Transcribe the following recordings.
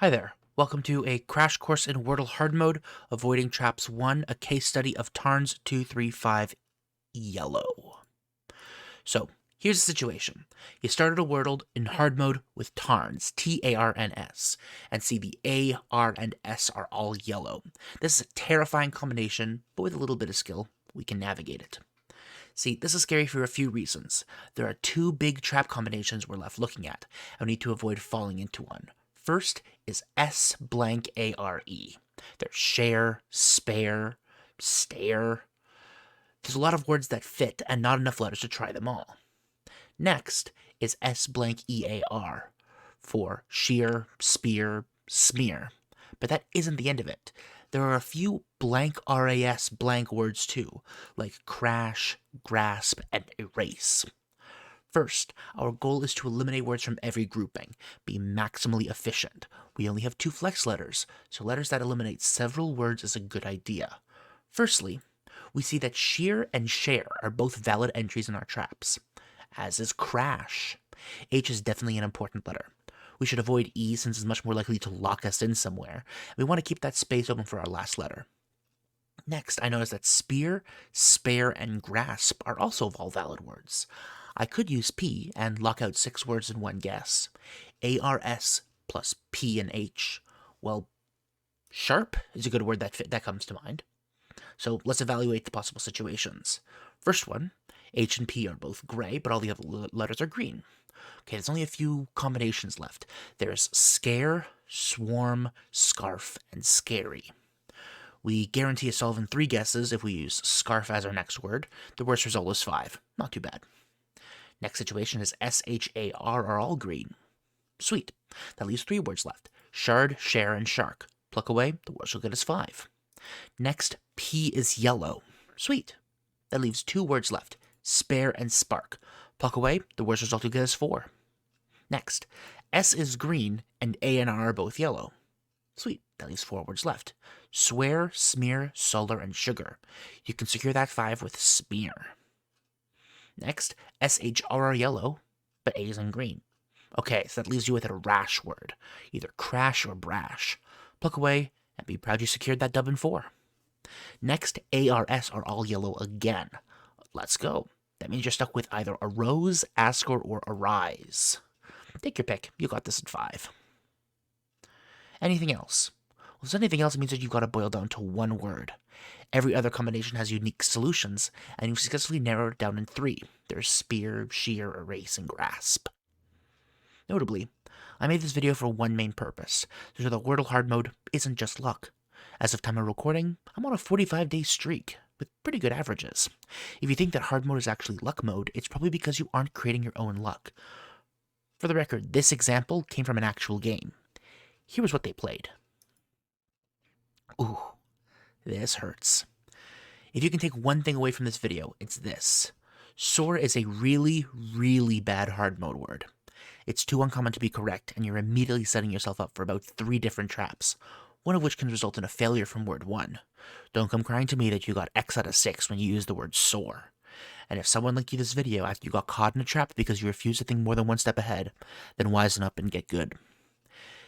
Hi there. Welcome to a crash course in Wordle Hardmode, avoiding traps 1, a case study of Tarns 235 yellow. So, here's the situation. You started a Wordle in Hardmode with Tarns, T-A-R-N-S, and see the A, R, and S are all yellow. This is a terrifying combination, but with a little bit of skill, we can navigate it. See, this is scary for a few reasons. There are two big trap combinations we're left looking at, and we need to avoid falling into one. First is S blank A-R-E. There's share, spare, stare. There's a lot of words that fit and not enough letters to try them all. Next is S blank E-A-R for shear, spear, smear. But that isn't the end of it. There are a few blank RAS blank words too, like crash, grasp, and erase. First, our goal is to eliminate words from every grouping, be maximally efficient. We only have 2 flex letters, so letters that eliminate several words is a good idea. Firstly, we see that shear and share are both valid entries in our traps, as is crash. H is definitely an important letter. We should avoid E since it's much more likely to lock us in somewhere. We want to keep that space open for our last letter. Next, I notice that spear, spare, and grasp are also all valid words. I could use P and lock out 6 words in one guess. ARS plus P and H. Well, sharp is a good word that comes to mind. So let's evaluate the possible situations. First one, H and P are both gray, but all the other letters are green. Okay, there's only a few combinations left. There's scare, swarm, scarf, and scary. We guarantee a solve in 3 guesses if we use scarf as our next word. The worst result is 5. Not too bad. Next situation is SHAR are all green. Sweet. That leaves 3 words left. Shard, share, and shark. Pluck away, the worst will get us 5. Next, P is yellow. Sweet. That leaves 2 words left. Spare and spark. Pluck away, the worst result will get us 4. Next, S is green, and A and R are both yellow. Sweet. That leaves 4 words left. Swear, smear, solar, and sugar. You can secure that 5 with smear. Next, SHR are yellow, but A is in green. Okay, so that leaves you with a rash word, either crash or brash. Pluck away, and be proud you secured that dub in 4. Next, ARS are all yellow again. Let's go. That means you're stuck with either arose, asker, or arise. Take your pick. You got this in 5. Anything else? Well, if there's anything else, it means that you've got to boil down to 1 word. Every other combination has unique solutions, and you've successfully narrowed it down in 3. There's spear, shear, erase, and grasp. Notably, I made this video for one main purpose, so the Wordle hard mode isn't just luck. As of time of recording, I'm on a 45-day streak, with pretty good averages. If you think that hard mode is actually luck mode, it's probably because you aren't creating your own luck. For the record, this example came from an actual game. Here was what they played. Ooh. This hurts. If you can take one thing away from this video, it's this. Soar is a really, really bad hard mode word. It's too uncommon to be correct, and you're immediately setting yourself up for about 3 different traps, one of which can result in a failure from word 1. Don't come crying to me that you got X out of 6 when you used the word soar. And if someone linked you this video after you got caught in a trap because you refused to think more than 1 step ahead, then wisen up and get good.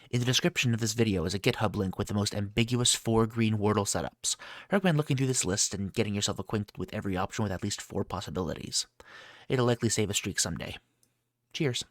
In the description of this video is a GitHub link with the most ambiguous 4 green Wordle setups. I recommend looking through this list and getting yourself acquainted with every option with at least 4 possibilities. It'll likely save a streak someday. Cheers.